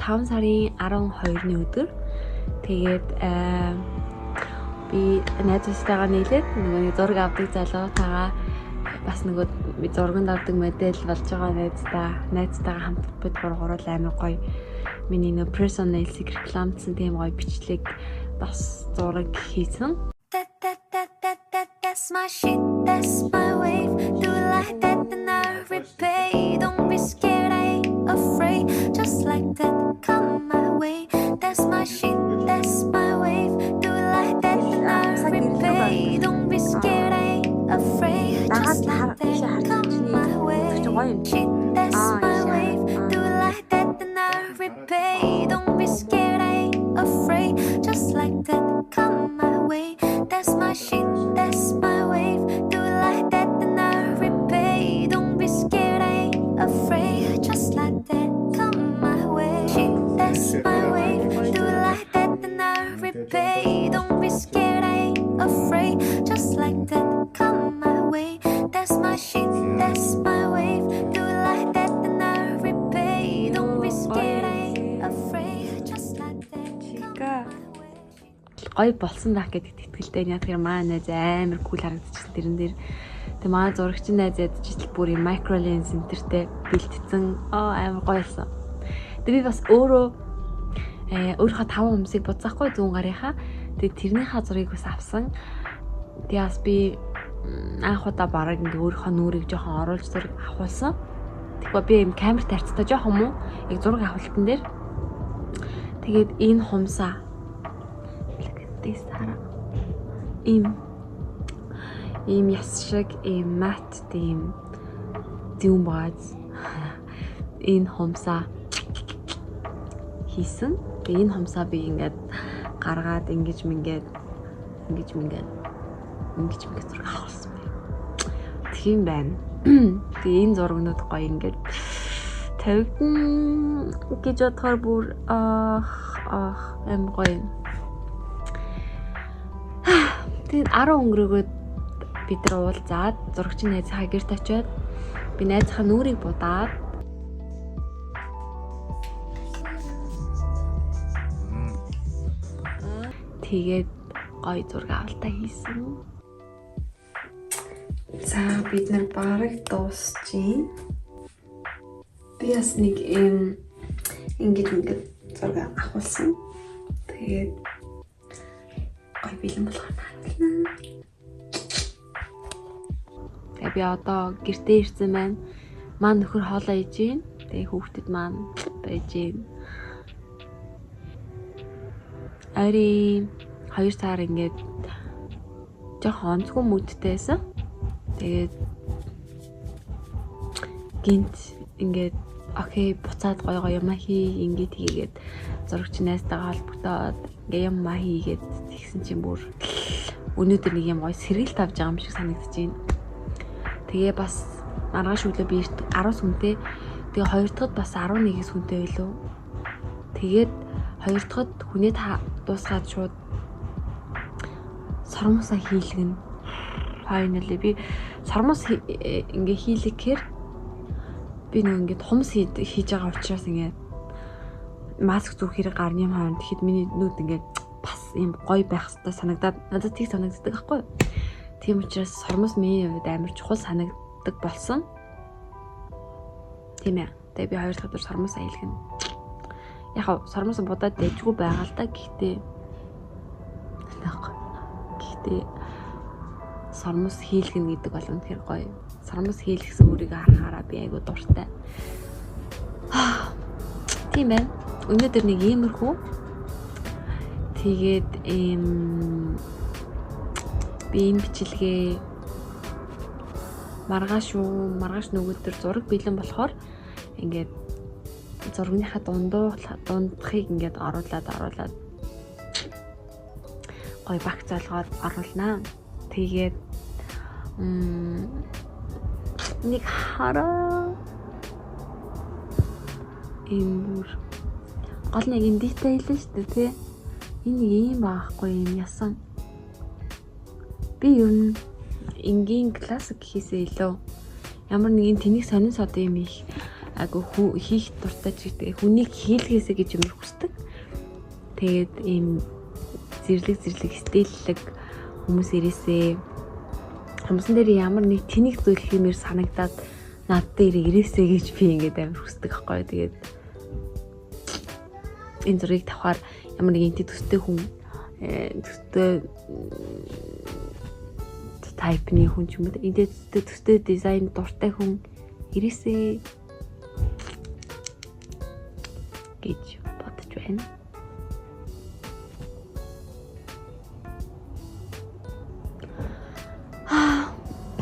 5 сарын 12-ны өдөр. Тэгээд би найзтайгаа нийлээд нөгөө зураг авдаг залуутайгаа бас нөгөө зурганд авдаг модель болж байгаа найзтайгаа хамт бид гурван амар гоё миний нөгөө personal secret рекламцсан тийм гоё бичлэг бас зураг хийсэн. That's my shit, that's my wave. Do it like that, then I repay. Don't be scared, I ain't afraid. Just like that, come my way. That's my shit, that's my wave. Do it like that, then I repay. Don't be scared, I ain't afraid. Just like that, come my way. Shit, that's my wave. Do it like that, then I repay. Don't be scared, I ain't afraid. Just like that, come my way. That's my shit, that's my wave. Do it like that, then I repay. Don't be scared, I ain't afraid. Just like that, come my way. Shit, that's my wave. Do it like that, then I repay. Don't be scared, I ain't afraid. Just like that, come my way. That's my shit, that's my wave. Do it like that, then I repay. Don't be scared, I ain't afraid. Just like that, come my way. Гоё болсон даа гэдэг итгэлтэй яг тэр маа найз амар кул харагдчихсан тэрэн дээр. Тэгээ маа зурагчин найз ядчихл бүр юм micro lens энтертэй бэлтцэн амар гоё болсон. Тэгээ би бас өөрийнхөө 5 хүмүүсийг буцаахгүй зүүн гарынхаа. Тэгээ тэрнийхээ зургийг бас авсан. Тэгээ бас би анх удаа бараг ингээ өөрийнхөө нүрийг жоохон оруулж зураг авахулсан. Тэгвэл би юм камер тарцтай жоохон муу яг зураг авалтан дээр. Тэгээд энэ хумсаа сара им яс шиг мат тийм зүүн бааз энэ хумсаа хийсэн. Тэгээ энэ хумсаа би ингээд гаргаад ингэж зураг авсан бай. Тийм байна. Тэгээ энэ зурагнууд гоё ингээд тавигдан гэж бодохоор бүр амар гоё. Тэгээд 10 өнгөрөөгөө бид нар уулзаад зурагчин найзынхаа гэрт очиод би найзынхаа нүрийг будаад тэгээд гоё зураг авалтаа хийсэн. За бид нар бараг дуусчихин. Би бас нэг ингэж зураг авахулсан. Тэгээд гоё бэлэн болгоно. Тэгээ би одоо гэртээ ирсэн байна. Маань нөхөр хоолоо иж гин. Тэгээ хүүхдэд маань байж гин. Ари 2 сар ингээд жоохон онцгой мүдтэйсэн. Тэгээд гинт ингээд окей буцаад гоё юм хий ингээд хийгээд зурагч найзтайгаа холбогдоод ингээ юм хийгээд тэгсэн чинь бүр өнөөдөр нэг юм гоё сэргийлт авч байгаа юм шиг санагдаж байна. Тэгээ бас маргааш өглөө би 10 сүнтэй. Тэгээ хоёр дахьд бас 11 сүнтэй байлоо. Тэгээд хоёр дахьд хүнээ дуусгаад шууд сормосоо хийлгэн. Finally би сормос ингээ хийлгэхээр би нэг ингээ хумс хийж байгаа учраас ингээ маск зүүх хэрэг гарны хооронд тэгэхэд миний нүд ингээ бас юм гоё байх хэрэгтэй санагдаад надад тийг санагддаг байхгүй юу. Тийм учраас сормос миний хувьд амар чухал санагддаг болсон. Тийм ээ. Тэгээ би 2 дахь удаа сормос аялгана. Яг сормос будаад дэжгүй байгаа л да. Гэхдээ сормос хийлгэн гэдэг бол үнэхээр гоё. Сормос хийлгэсэн өөрийгөө харахаараа би айгу дуртай. Тийм байна. Өнөөдөр нэг иймэрхүү. Тэгээд би энэ бичлэгээ маргааш нөгөөдөр зураг бэлэн болохоор ингээд зургийнхаа дундахыг ингээд оруулаад гоё багц олгоод оруулнаа. Тэгээд нэг хараа бүр гол нэг юм детайл шүү дээ тий. Энэ ийм баахгүй юм ясан. Би ер нь энгийн классик хийсээ илүү ямар нэгэн тэнийг сонин сод юм их агуу хийх дуртай ч гэдэг хүнийг хийлгээсэ гэж юм хүсдэг. Тэгээд ийм зэрлэг стиллэг хүмүүс ирээсээ хүмүүсэн дээр ямар нэг тэнэг зүйл хиймээр санагдаад над дээр ирээсэ гэж би ингээд амар хүсдэг аахгүй. Тэгээд энэ зургийг тавахаар ямар нэг инти төстэй хүн төстэй тайпны хүн ч юм уу энэ төстэй дизайн дуртай хүн ирээсээ гэж бодож байна.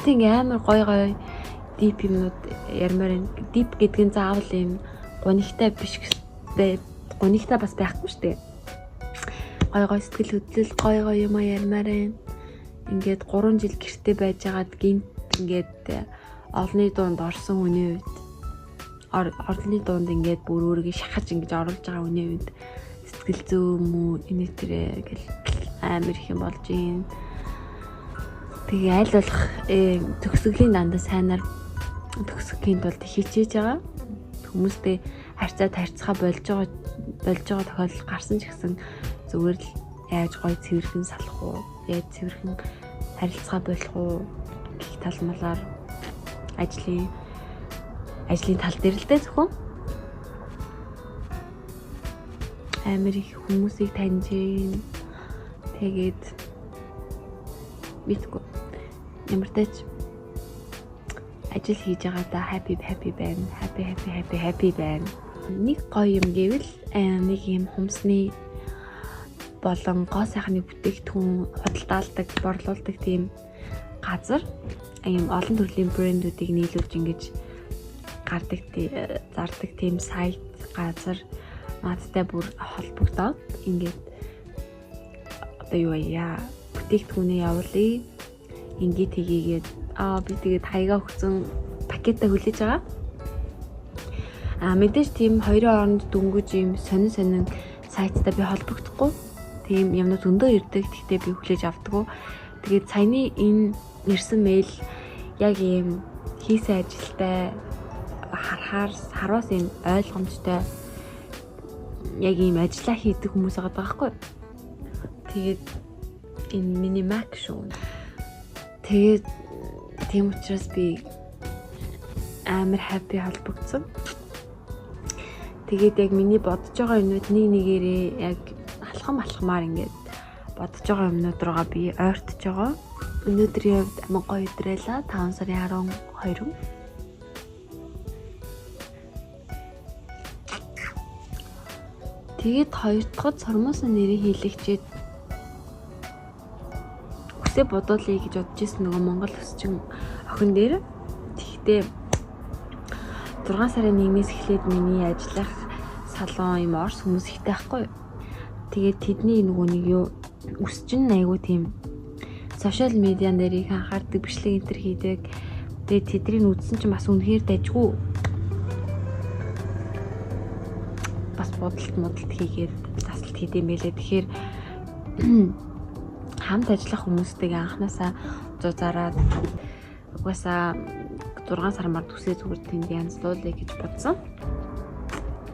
Тэг амар гой дип юмнууд ярмаар энэ дип гэдэг нь заавал юм гонигтай биш гэстэй гонигтай бас байхгүй шүү дээ. Гой сэтгэл хөдлөл гой юм ярмаар байна. Ингээд 3 жил гэртээ байжгаад гинт ингээд олны дунд орсон хүний үед орны дунд ингээд бүр өөрийгөө шахаж ингэж оруулж байгаа хүний үед сэтгэл зүйн мүү энэ төрөө гэл амар их юм болж юм. Тэгээ аль болох төгсгөлийн дандаа сайнаар төгсөхийн тулд хичээж байгаа. Хүмүүстэй харьцаа болж байгаа тохиолдол гарсан ч гэсэн зүгээр л яаж гоё цэвэрхэн салах уу, яаж цэвэрхэн харилцаа болох уу гэх тал малаар ажлын тал дээр л дээ зөвхөн амар их хүмүүсийг таньж гин. Тэгээд мэдгүй ямар ч ажил хийж байгаадаа happy байна. Happy байна. Нэг гоё юм гэвэл нэг юм хүмсний болон гоо сайхны бүтээгдэхүүн худалдаалдаг, борлуулдаг тийм газар ийм олон төрлийн брэндүүдийг нийлүүлж ингэж зардаг тийм сайт газар надтай бүр холбогдоод ингээд одоо юу яа бүтээгдэхүүнээ явуулъя. Ингээд хийгээд би тэгээд хаягаа өгсөн пакетаа хүлээж байгаа. Мэдээж тийм хоёрын хооронд дөнгөж юм сонин сайттай би холбогдохгүй. Тийм юмнууд өндөө ирдэг. Гэхдээ би хүлээж авдаггүй. Тэгээд саяны энэ ирсэн мэйл яг ийм хийсэн ажилтай хараас ийм ойлгомжтой яг ийм ажиллаа хийдэг хүмүүс байгаа байхгүй. Тэгээд энэ миний Mac шүү. Тэгээд тийм учраас би амар happy холбогдсон. Тэгээд яг миний бодож байгаа юмнууд нэгээрээ яг алхамаар ингээд бодож байгаа юмнууд руугаа би ойртож байгаа. Өнөөдрийн хувьд амар гоё өдрээлээ 5 сарын 12. Тэгээд хоёр дахь сормоосын нэрийг хийлэгчээд үсээ бодуулъя гэж бодож ирсэн нөгөө Монгол өсчин охин дээр. Тэгэхдээ 6 сарын 1-ээс эхлээд миний ажиллах салон юм орс хүмүүс ихтэй байхгүй. Тэгээд тэдний нөгөө нэг юу өсчин айгуу тийм сошиал медиан дээр их анхаардаг, бичлэг энтер хийдэг. Тэгээд тэднийг үзсэн чинь бас үнэхээр дайггүй. Бас бодолт хийгээд тасалт хийдэм байлээ. Тэгэхээр хамт ажиллах хүмүүстэйгээ анханасаа зузаараад угаасаа 6 сар мар төсөө зүгээр тэнд янзлуулъя гэж бодсон.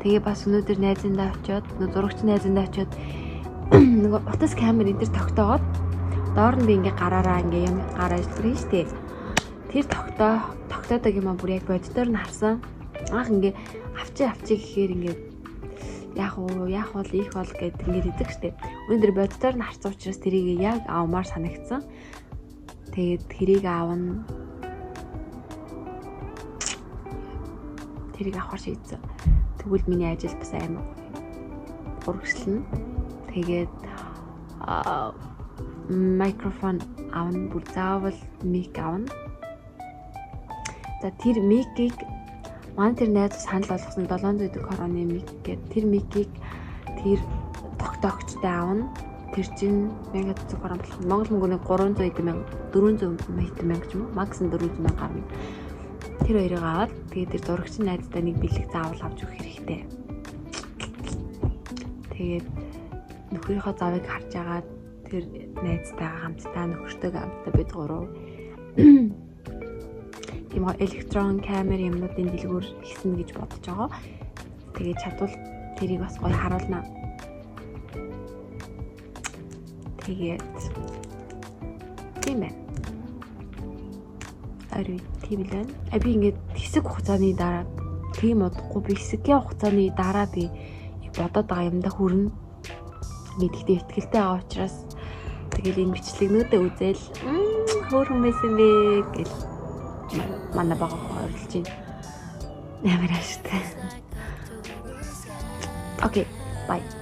Тэгээ бас өнөөдөр найзандаа очиод, зурагч найзандаа очиод нөгөө утас камер энэ төр тогтоогоод доор нь би ингээ гараараа ингээ юм гараа ажиллах штеп. Тэр тогтоодог юм а бүр яг боддоор нь харсан. Анх ингээ авчи гэхээр ингээ яах вэ их бол гэдэг ингээ хэлдэг штеп. Өнөөдөр боддоор нь харсан учраас тэрийг яг авмаар санагдсан. Тэгээд тэрийг аавна. Тэрийг авахар шийдсэн. Тэгвэл миний ажил бас амар урагшлна. Тэгээд микрофон авна, бүр заавал мик авна. За тэр микийг манай тэр найз санал болгосон 700 короны мик гэдэг тэр микийг тэр тогтоогчтой авна. Тэр чинь 1000 корон болох. Монгол мөнгөний 300 эд мянга 400 мянга ч юм уу, макс нь 400 мянга гарна. Тэр хоёрыг аваад тэгээд тэр зурагчийн найзтай нэг бэлэг заавал авч өгөх хэрэгтэй. Тэгээд нөхрийнхөө завыг харж агаад тэр найзтайгаа хамтдаа нөхөртөйгээ хамтдаа бид гурав. тийм электрон камер юмнуудын дэлгүүр хийсэн гэж бодож байгаа. Тэгээд чадвал тэрийг бас гоё харуулнаа. Тэгээд тийм ээ. Ари тийм л байна. Би ингээд хэсэг хугацааны дараа тийм удахгүй би хэсгийн хугацааны дараа би бодоод байгаа юмдаа хүрнэ гэдэгт итгэлтэй байгаа учраас тэгэл энэ бичлэг нүдэ үзэл хөөрхөн байсан бэ гэж манай бага хорлж байна. Ямар ашигтай. Окей, bye.